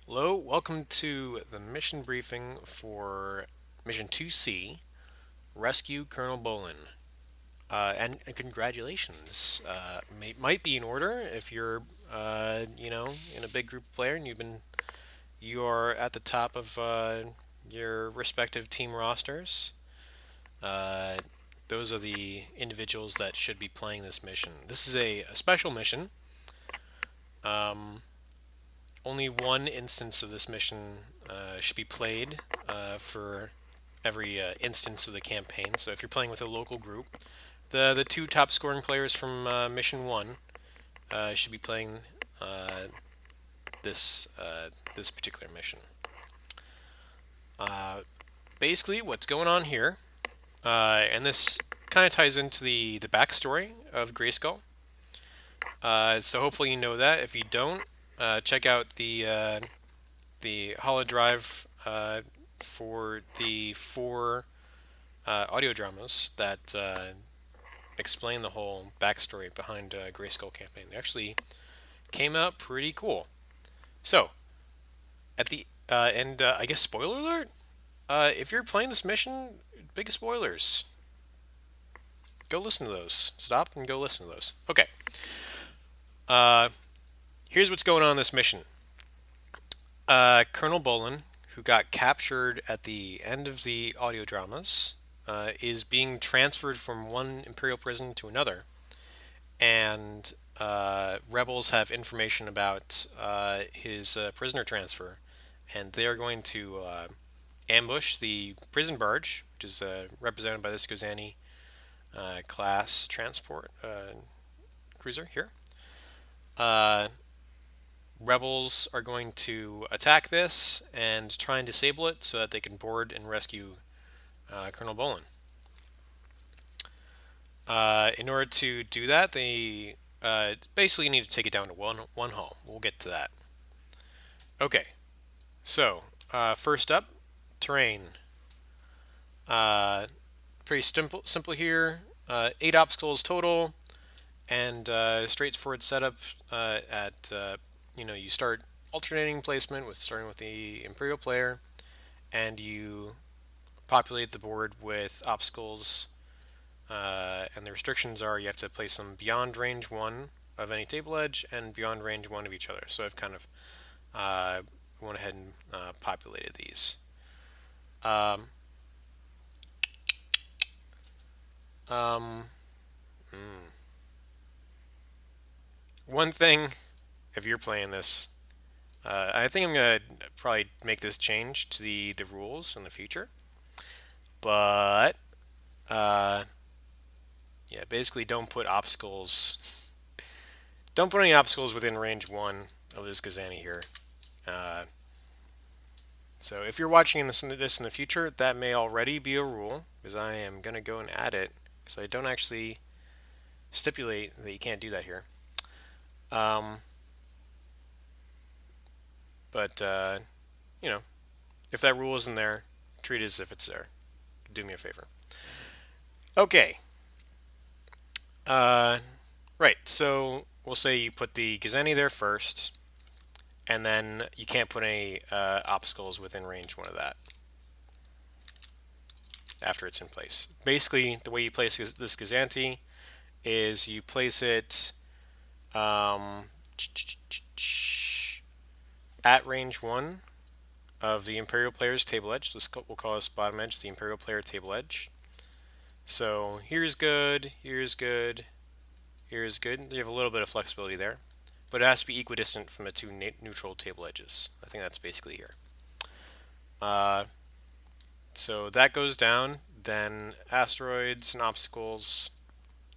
Hello, welcome to the mission briefing for Mission 2C, Rescue Colonel Bolin. And congratulations. Might be in order if you're, in a big group of players and you are at the top of your respective team rosters. Uh, those are the individuals that should be playing this mission. This is a special mission. Um, Only one instance of this mission should be played for every instance of the campaign. So if you're playing with a local group, the two top scoring players from Mission One should be playing uh, this particular mission. Uh, Basically, what's going on here, and this kind of ties into the backstory of Grayskull. So hopefully you know that. If you don't, check out the holo drive for the four audio dramas that explain the whole backstory behind Grayskull campaign. They actually came out pretty cool. So, at the and I guess spoiler alert. If you're playing this mission, big spoilers. Go listen to those. Stop and go listen to those. Okay. Uh, Here's what's going on in this mission. Colonel Bolin, who got captured at the end of the audio dramas, is being transferred from one Imperial prison to another, and rebels have information about his prisoner transfer, and they are going to ambush the prison barge, which is represented by this Gozani class transport cruiser here. Uh, Rebels are going to attack this and try and disable it so that they can board and rescue Colonel Bolin. In order to do that, they basically need to take it down to one hull. We'll get to that. Okay, so first up, terrain. Uh, Pretty simple here. 8 obstacles total, and straightforward setup. At you start alternating placement with starting with the Imperial player, and you populate the board with obstacles. And the restrictions are you have to place them beyond range one of any table edge and beyond range one of each other. So I've kind of went ahead and populated these. Um, um, hmm. One thing, if you're playing this, I think I'm gonna probably make this change to the rules in the future. But uh, yeah, basically don't put obstacles. Don't put any obstacles within range one of this Gazani here. Uh, so if you're watching this in the future, that may already be a rule because I am gonna go and add it because I don't actually stipulate that you can't do that here. Um, but you know, if that rule isn't there, treat it as if it's there. Do me a favor. Okay. Uh, right. So we'll say you put the Gazani there first, and then you can't put any obstacles within range one of that after it's in place. Basically, the way you place this Gazanti is you place it um, at range one of the Imperial player's table edge. We'll call this bottom edge the Imperial player table edge. So here's good, here's good, here's good. You have a little bit of flexibility there, but it has to be equidistant from the two neutral table edges. I think that's basically here. Uh, so that goes down. Then asteroids and obstacles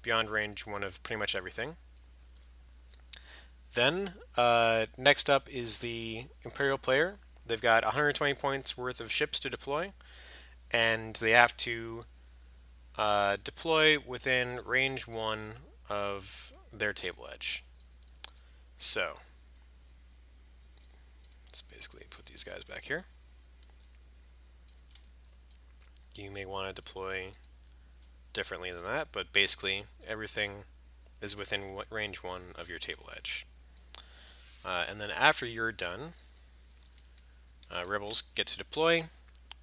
beyond range one of pretty much everything. Then next up is the Imperial player. They've got 120 points worth of ships to deploy, and they have to deploy within range one of their table edge. So let's basically put these guys back here. You may want to deploy differently than that, but basically everything is within range one of your table edge. And then after you're done, Rebels get to deploy.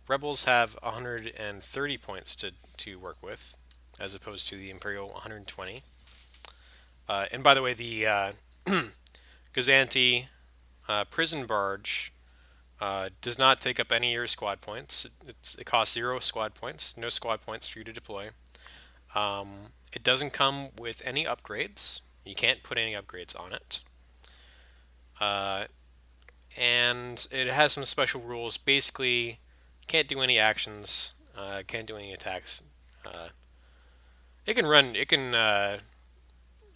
Rebels have 130 points to work with, as opposed to the Imperial 120. And by the way, the Gazanti prison barge does not take up any of your squad points. It costs 0 squad points, no squad points for you to deploy. It doesn't come with any upgrades. You can't put any upgrades on it. Uh, and it has some special rules. Basically, can't do any actions. Can't do any attacks. Uh, it can run. It can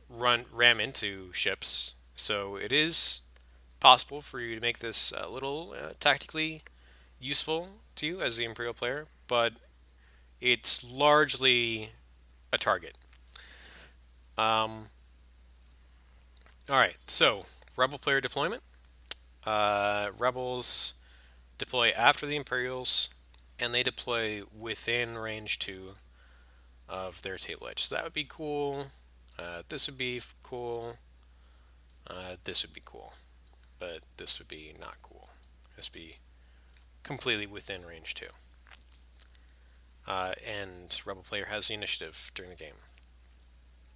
ram into ships. So it is possible for you to make this a little tactically useful to you as the Imperial player, but it's largely a target. Um, all right, so Rebel player deployment. Rebels deploy after the Imperials, and they deploy within range 2 of their table edge. So that would be cool. This would be cool. This would be cool. But this would be not cool. This would be completely within range 2. And Rebel player has the initiative during the game.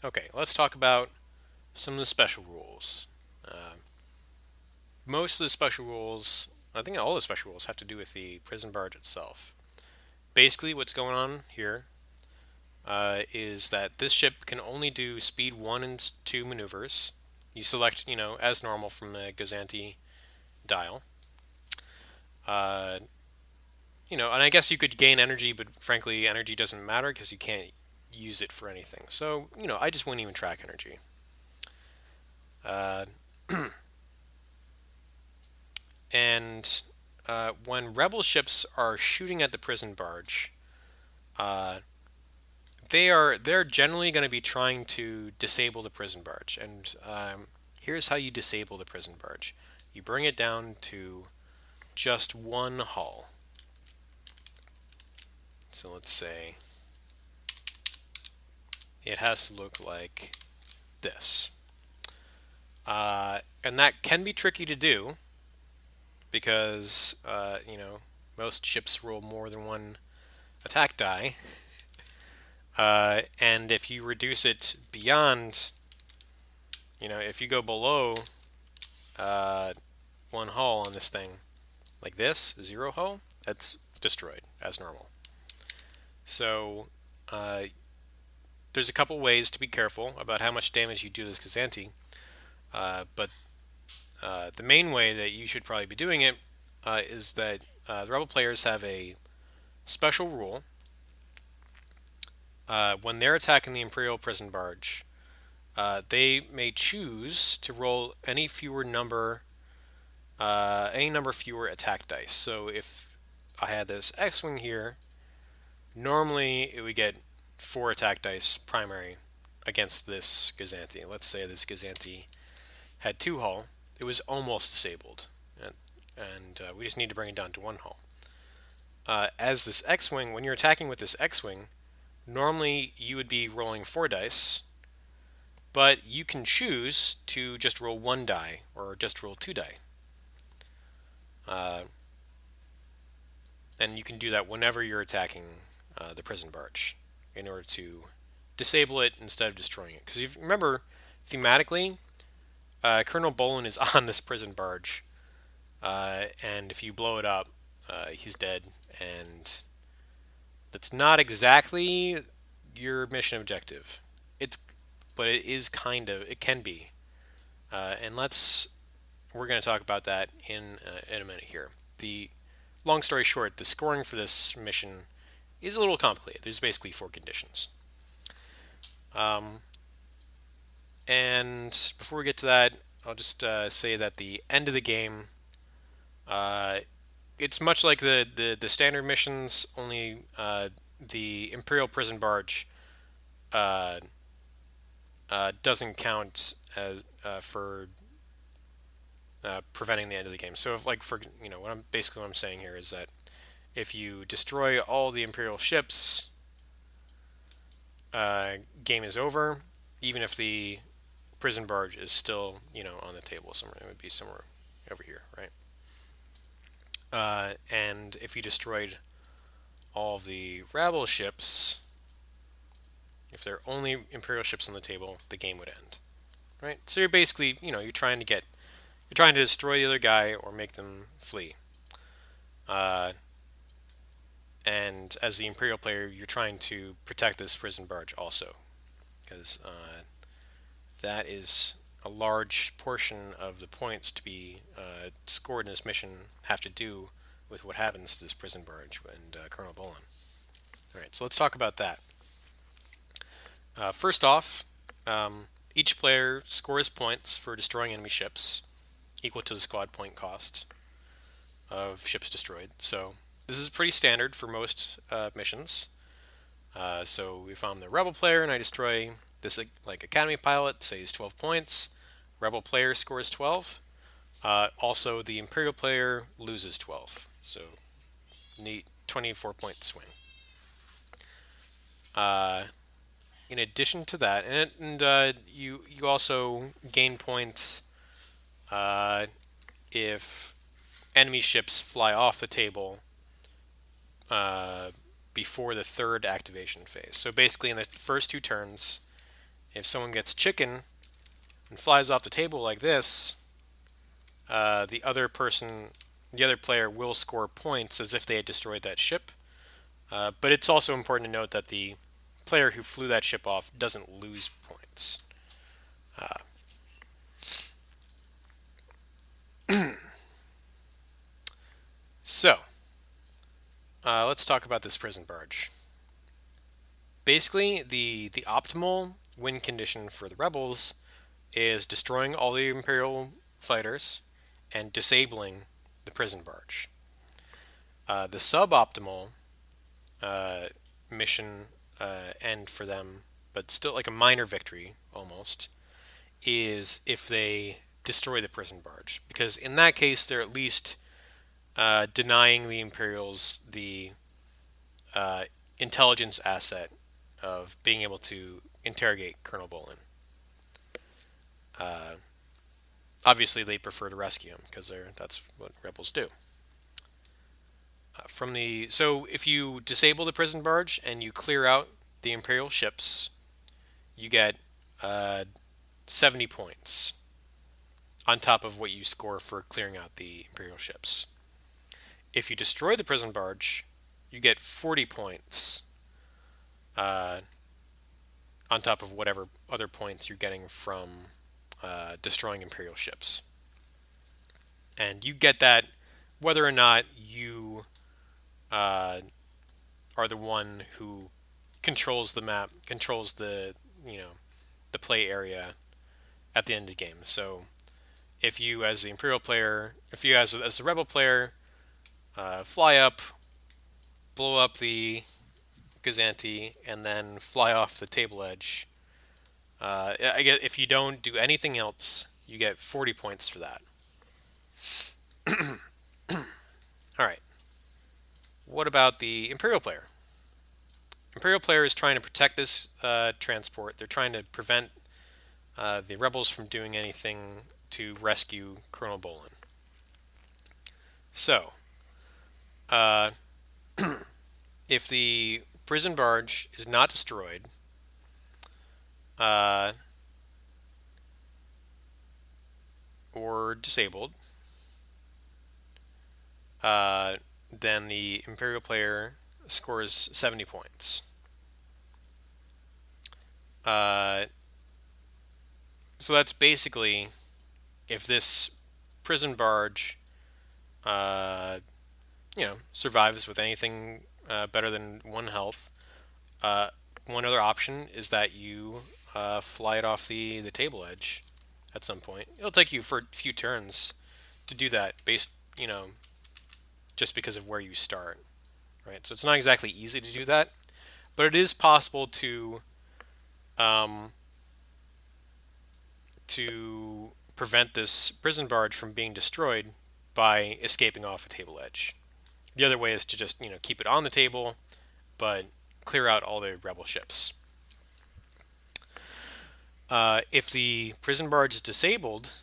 Okay, let's talk about some of the special rules. Most of the special rules, I think all the special rules, have to do with the prison barge itself. Basically, what's going on here is that this ship can only do speed 1 and 2 maneuvers. You select, as normal from the Gazanti dial. And I guess you could gain energy, but frankly, energy doesn't matter because you can't use it for anything. So, I just wouldn't even track energy. Uh, and when rebel ships are shooting at the prison barge, they're generally going to be trying to disable the prison barge. And here's how you disable the prison barge: you bring it down to just one hull. So let's say it has to look like this. And that can be tricky to do because, most ships roll more than one attack die. And if you reduce it beyond, if you go below one hull on this thing, like this, 0 hull, that's destroyed as normal. So there's a couple ways to be careful about how much damage you do to this Gazanti. But the main way that you should probably be doing it is that the Rebel players have a special rule. When they're attacking the Imperial prison barge, they may choose to roll any number fewer attack dice. So if I had this X-wing here, normally it would get 4 attack dice primary against this Gazanti. Let's say this Gazanti had 2 hull. It was almost disabled, and we just need to bring it down to 1 hull. As this X-wing, when you're attacking with this X-wing, normally you would be rolling 4 dice, but you can choose to just roll 1 die or just roll 2 die. And you can do that whenever you're attacking the prison barge in order to disable it instead of destroying it. Because if you remember, thematically, Colonel Bolin is on this prison barge, and if you blow it up, he's dead, and that's not exactly your mission objective. But it is it can be, and we're going to talk about that in a minute here. Long story short, the scoring for this mission is a little complicated. There's basically 4 conditions. And before we get to that, I'll just say that the end of the game, it's much like the standard missions, only the Imperial prison barge doesn't count as for preventing the end of the game. So if what I'm saying here is that if you destroy all the Imperial ships, game is over. Even if the prison barge is still on the table somewhere, it would be somewhere over here, right? and if you destroyed all of the rebel ships, if there are only Imperial ships on the table, the game would end. Right? So you're basically, you're trying to destroy the other guy or make them flee. Uh, and as the Imperial player, you're trying to protect this prison barge also, because that is a large portion of the points to be scored in this mission have to do with what happens to this prison barge and Colonel Bolin. All right, so let's talk about that. First off, each player scores points for destroying enemy ships, equal to the squad point cost of ships destroyed. So this is pretty standard for most missions. So if I'm the rebel player and I destroy this like academy pilot, say is 12 points, rebel player scores 12. Also, the imperial player loses 12. So neat 24-point swing. Uh, in addition to that, you also gain points if enemy ships fly off the table uh, before the third activation phase. So basically, in the first two turns, if someone gets chicken and flies off the table like this, the other player will score points as if they had destroyed that ship. But it's also important to note that the player who flew that ship off doesn't lose points. So, let's talk about this prison barge. Basically, the optimal win condition for the rebels is destroying all the Imperial fighters and disabling the prison barge. The suboptimal mission end for them, but still like a minor victory almost, is if they destroy the prison barge. Because in that case, they're at least denying the Imperials the intelligence asset of being able to interrogate Colonel Bolin. Obviously, they prefer to rescue him because that's what rebels do. So if you disable the prison barge and you clear out the Imperial ships, you get 70 points on top of what you score for clearing out the Imperial ships. If you destroy the prison barge, you get 40 points on top of whatever other points you're getting from destroying Imperial ships. And you get that whether or not you are the one who controls the map, controls the play area at the end of the game. So if you, as the Imperial player, if you as the Rebel player, fly up, blow up the Gazanti, and then fly off the table edge, I guess if you don't do anything else, you get 40 points for that. All right. What about the Imperial player? Imperial player is trying to protect this transport. They're trying to prevent the rebels from doing anything to rescue Colonel Bolin. So, if the prison barge is not destroyed, or disabled, then the Imperial player scores 70 points. So that's basically if this prison barge, survives with anything better than 1 health. One other option is that you fly it off the table edge at some point. It'll take you for a few turns to do that, based just because of where you start, right? So it's not exactly easy to do that, but it is possible to prevent this prison barge from being destroyed by escaping off a table edge. The other way is to just keep it on the table, but clear out all the rebel ships. If the prison barge is disabled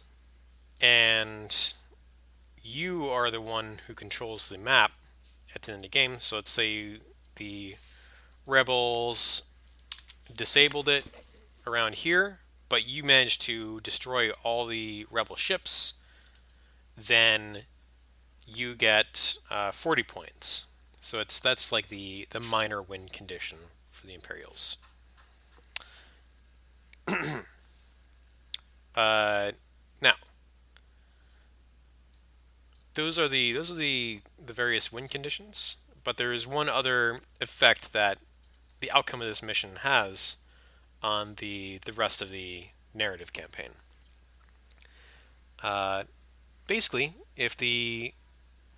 and you are the one who controls the map at the end of the game. So let's say the rebels disabled it around here, but you managed to destroy all the rebel ships, then you get 40 points. So that's like the minor win condition for the Imperials. Now, those are the various win conditions, but there is one other effect that the outcome of this mission has on the rest of the narrative campaign. Uh, Basically, if the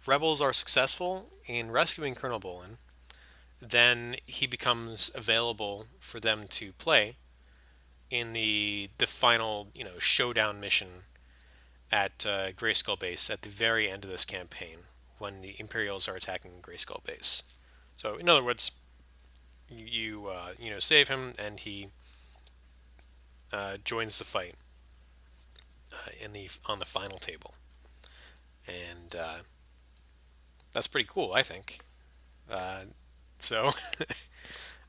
rebels are successful in rescuing Colonel Bolin, then he becomes available for them to play in the final showdown mission at Grayskull base at the very end of this campaign when the Imperials are attacking Grayskull base. So in other words, you save him and he joins the fight in the on the final table, and that's pretty cool, I think. Uh, so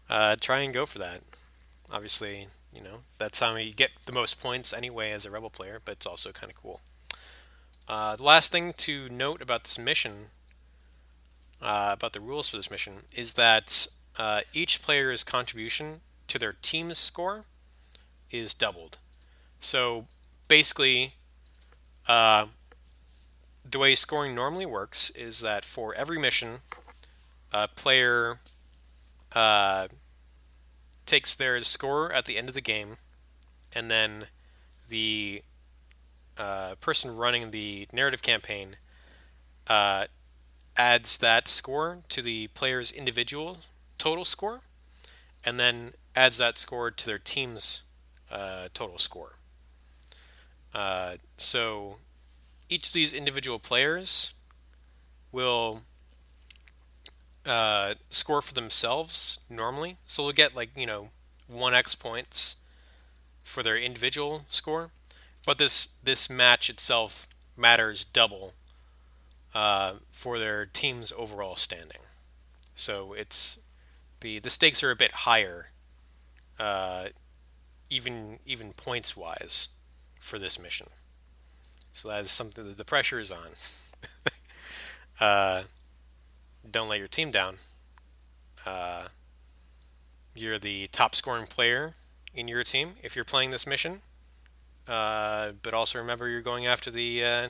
try and go for that. Obviously, that's how you get the most points anyway as a rebel player, but it's also kind of cool. The last thing to note about this mission, about the rules for this mission, is that each player's contribution to their team's score is doubled. So basically, uh, the way scoring normally works is that for every mission, a player uh, takes their score at the end of the game, and then the person running the narrative campaign uh, adds that score to the player's individual total score, and then adds that score to their team's total score. So each of these individual players will score for themselves normally. So they'll get 1x points for their individual score, but this match itself matters double for their team's overall standing. So it's the stakes are a bit higher, uh, even points wise, for this mission. So that is something that the pressure is on. uh, don't let your team down. Uh, you're the top scoring player in your team if you're playing this mission. But also remember you're going after the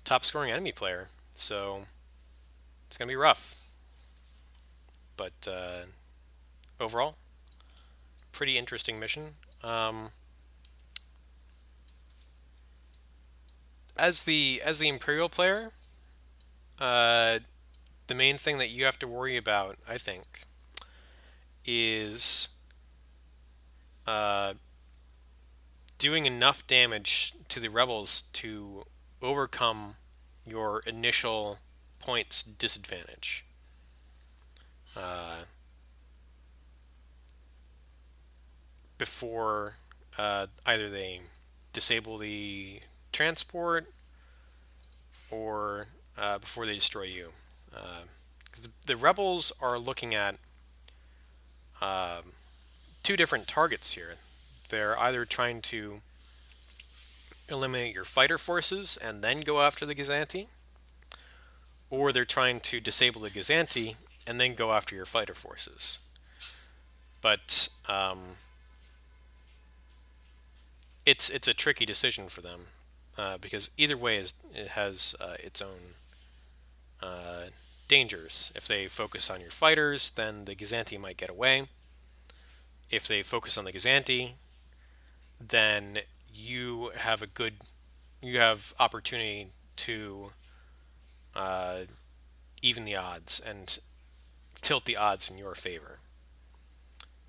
top scoring enemy player. So it's going to be rough. But overall, pretty interesting mission. As the Imperial player, uh, the main thing that you have to worry about, I think, is uh, doing enough damage to the rebels to overcome your initial points disadvantage. Uh, Before either they disable the transport or before they destroy you. Because the rebels are looking at um, two different targets here. They're either trying to eliminate your fighter forces and then go after the Gazanti, or they're trying to disable the Gazanti and then go after your fighter forces. But it's a tricky decision for them because either way it has its own dangers. If they focus on your fighters, then the Gazanti might get away. If they focus on the Gazanti, then you have opportunity to uh, even the odds and tilt the odds in your favor.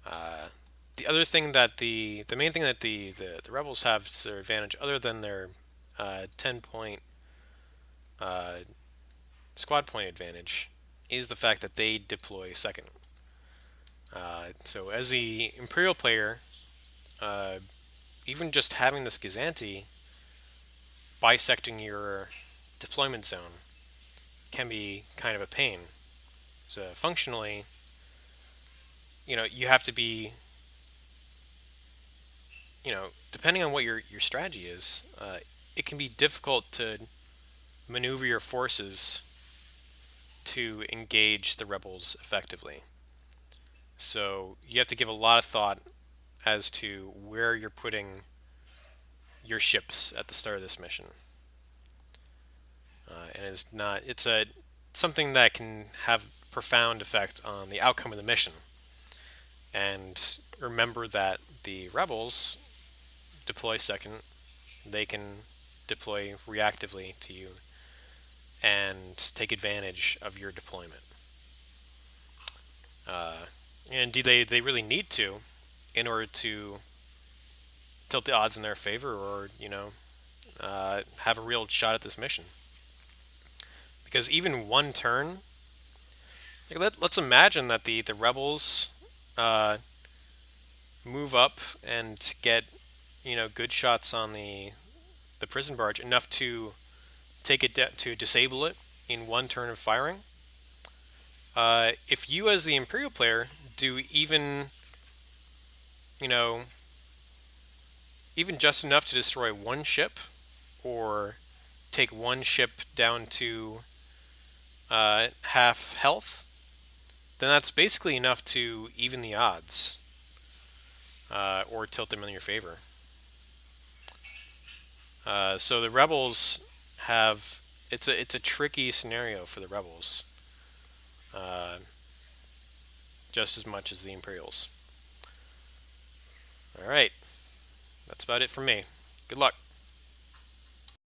Uh, the other thing that the main thing that the rebels have to their advantage, other than their 10-point uh, squad point advantage, is the fact that they deploy second. So as the Imperial player, uh, even just having this Gazanti bisecting your deployment zone can be kind of a pain. So functionally, you have to be, depending on what your strategy is, it can be difficult to maneuver your forces to engage the rebels effectively. So you have to give a lot of thought as to where you're putting your ships at the start of this mission. And it's something that can have profound effect on the outcome of the mission. And remember that the rebels deploy second. They can deploy reactively to you and take advantage of your deployment. And indeed, they really need to in order to tilt the odds in their favor, or have a real shot at this mission. Because even one turn, let's imagine that the rebels uh, move up and get good shots on the prison barge, enough to take it to disable it in one turn of firing. If you, as the Imperial player, do you know even just enough to destroy one ship, or take one ship down to half health, then that's basically enough to even the odds, or tilt them in your favor. So the rebels have it's a tricky scenario for the rebels, uh, just as much as the Imperials. All right, that's about it for me. Good luck.